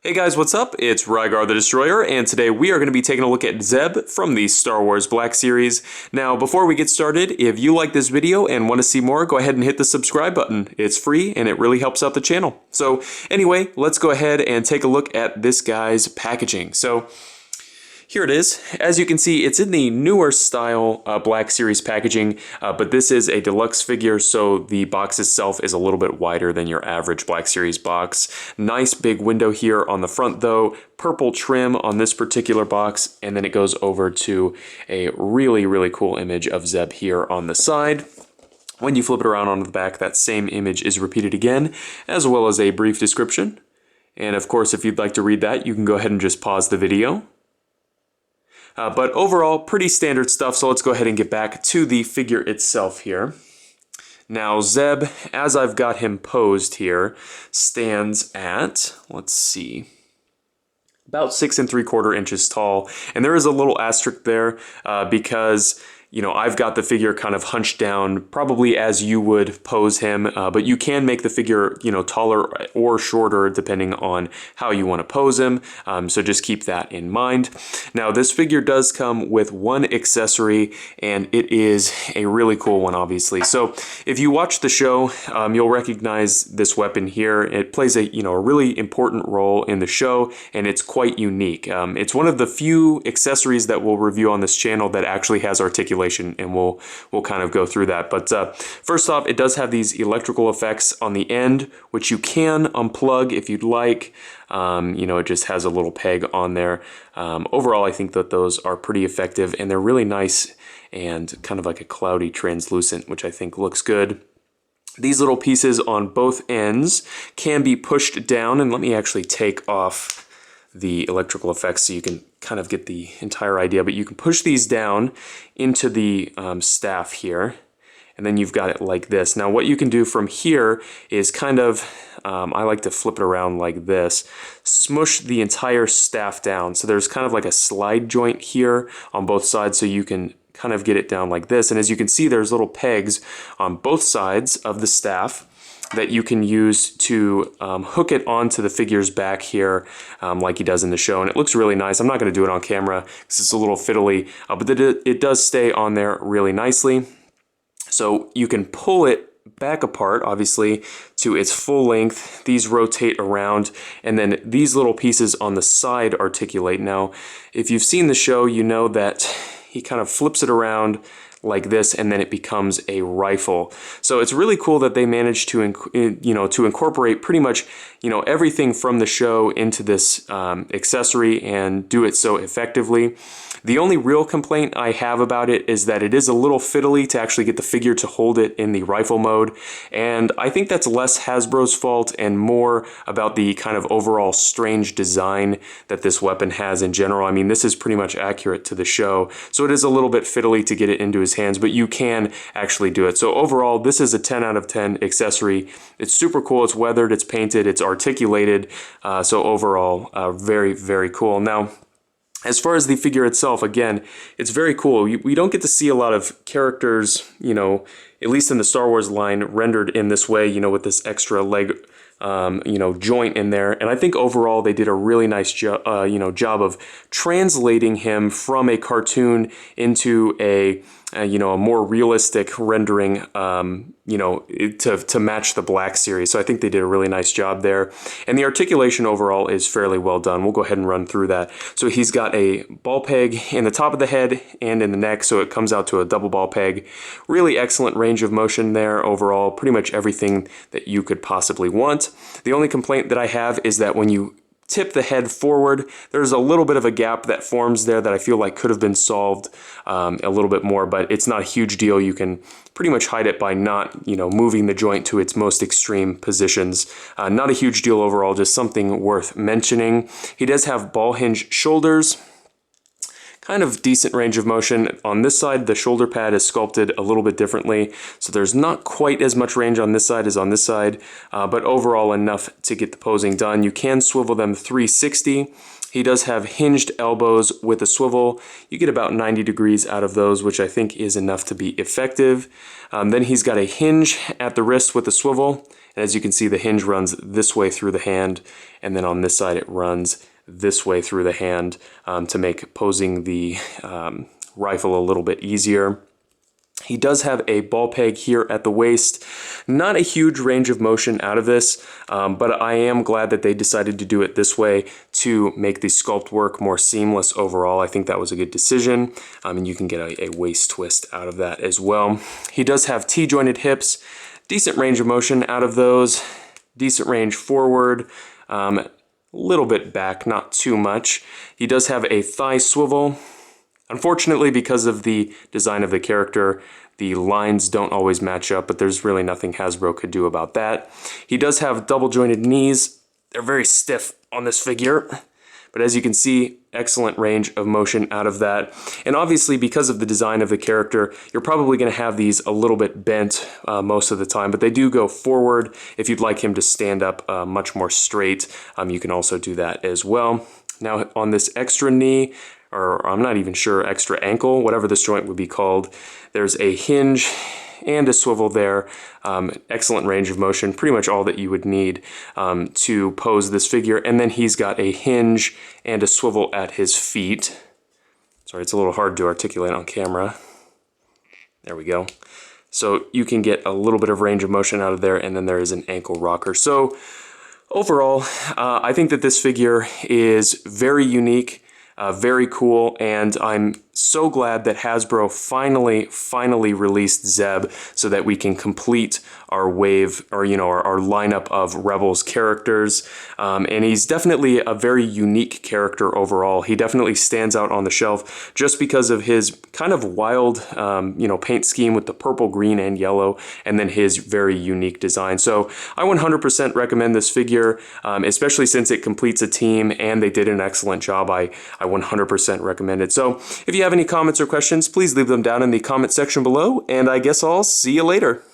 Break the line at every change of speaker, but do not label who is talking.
Hey guys, what's up? It's Rygar the Destroyer, and today we are going to be taking a look at Zeb from the Star Wars Black Series. Now, before we get started, if you like this video and want to see more, go ahead and hit the subscribe button. It's free and it really helps out the channel. So anyway, let's go ahead and take a look at this guy's packaging. So here it is. As you can see, it's in the newer style Black Series packaging, but this is a deluxe figure, so the box itself is a little bit wider than your average Black Series box. Nice big window here on the front though, purple trim on this particular box, and then it goes over to a really cool image of Zeb here on the side. When you flip it around onto the back, that same image is repeated again, as well as a brief description. And of course, if you'd like to read that, you can go ahead and just pause the video. But overall, pretty standard stuff, so let's go ahead and get back to the figure itself here. Now, Zeb, as I've got him posed here, stands at, let's see, about 6 3/4 inches tall. And there is a little asterisk there because, you know, I've got the figure kind of hunched down, probably as you would pose him, but you can make the figure, you know, taller or shorter depending on how you want to pose him, so just keep that in mind. Now, this figure does come with one accessory, and it is a really cool one, obviously. So if you watch the show, you'll recognize this weapon here. It plays a, you know, a really important role in the show, and it's quite unique. It's one of the few accessories that we'll review on this channel that actually has articulation, and we'll kind of go through that. But first off, it does have these electrical effects on the end, which you can unplug if you'd like. You know, it just has a little peg on there. Overall, I think that those are pretty effective, and they're really nice and kind of like a cloudy translucent, which I think looks good. These little pieces on both ends can be pushed down, and let me actually take off the electrical effects so you can kind of get the entire idea, but you can push these down into the staff here, and then you've got it like this. Now what you can do from here is kind of, I like to flip it around like this, smush the entire staff down. So there's kind of like a slide joint here on both sides, so you can kind of get it down like this. And as you can see, there's little pegs on both sides of the staff that you can use to hook it onto the figure's back here, like he does in the show, and it looks really nice. I'm not going to do it on camera because it's a little fiddly, but it does stay on there really nicely. So you can pull it back apart, obviously, to its full length. These rotate around, and then these little pieces on the side articulate. Now, if you've seen the show, you know that he kind of flips it around like this, and then it becomes a rifle. So it's really cool that they managed to, you know, to incorporate pretty much, you know, everything from the show into this accessory and do it so effectively. The only real complaint I have about it is that it is a little fiddly to actually get the figure to hold it in the rifle mode, and I think that's less Hasbro's fault and more about the kind of overall strange design that this weapon has in general. I mean, this is pretty much accurate to the show, so it is a little bit fiddly to get it into his hands, but you can actually do it. So overall, this is a 10 out of 10 accessory. It's super cool. It's weathered, it's painted, it's articulated, so overall, very cool. Now, as far as the figure itself, again, it's very cool. We don't get to see a lot of characters, you know, at least in the Star Wars line, rendered in this way, you know, with this extra leg, you know, joint in there. And I think overall they did a really nice job of translating him from a cartoon into a you know, a more realistic rendering, you know, to match the Black Series. So I think they did a really nice job there. And the articulation overall is fairly well done. We'll go ahead and run through that. So he's got a ball peg in the top of the head and in the neck, so it comes out to a double ball peg. Really excellent range of motion there overall. Pretty much everything that you could possibly want. The only complaint that I have is that when you tip the head forward, there's a little bit of a gap that forms there that I feel like could have been solved a little bit more, but it's not a huge deal. You can pretty much hide it by not, you know, moving the joint to its most extreme positions. Not a huge deal overall, just something worth mentioning. He does have ball hinge shoulders. Kind of decent range of motion. On this side, the shoulder pad is sculpted a little bit differently, so there's not quite as much range on this side as on this side, but overall enough to get the posing done. You can swivel them 360. He does have hinged elbows with a swivel. You get about 90 degrees out of those, which I think is enough to be effective. Then he's got a hinge at the wrist with a swivel, And as you can see, the hinge runs this way through the hand, and then on this side it runs this way through the hand to make posing the rifle a little bit easier. He does have a ball peg here at the waist. Not a huge range of motion out of this, but I am glad that they decided to do it this way to make the sculpt work more seamless overall. I think that was a good decision, and you can get a waist twist out of that as well. He does have T-jointed hips, decent range of motion out of those, decent range forward, little bit back, not too much. He does have a thigh swivel. Unfortunately, because of the design of the character, the lines don't always match up, but there's really nothing Hasbro could do about that. He does have double jointed knees. They're very stiff on this figure, but as you can see, excellent range of motion out of that. And obviously, because of the design of the character, you're probably going to have these a little bit bent most of the time, but they do go forward. If you'd like him to stand up much more straight, you can also do that as well. Now on this extra knee, or I'm not even sure, extra ankle, whatever this joint would be called, there's a hinge and a swivel there. Excellent range of motion, pretty much all that you would need to pose this figure. And then he's got a hinge and a swivel at his feet. Sorry, it's a little hard to articulate on camera. There we go. So you can get a little bit of range of motion out of there, and then there is an ankle rocker. So overall, I think that this figure is very unique. Very cool, and I'm so glad that Hasbro finally released Zeb so that we can complete our wave, or our lineup of Rebels characters. And he's definitely a very unique character overall. He definitely stands out on the shelf just because of his kind of wild, paint scheme with the purple, green, and yellow, and then his very unique design. So I 100% recommend this figure, especially since it completes a team and they did an excellent job. I 100% recommend it. So if you have any comments or questions, please leave them down in the comment section below, and I guess I'll see you later.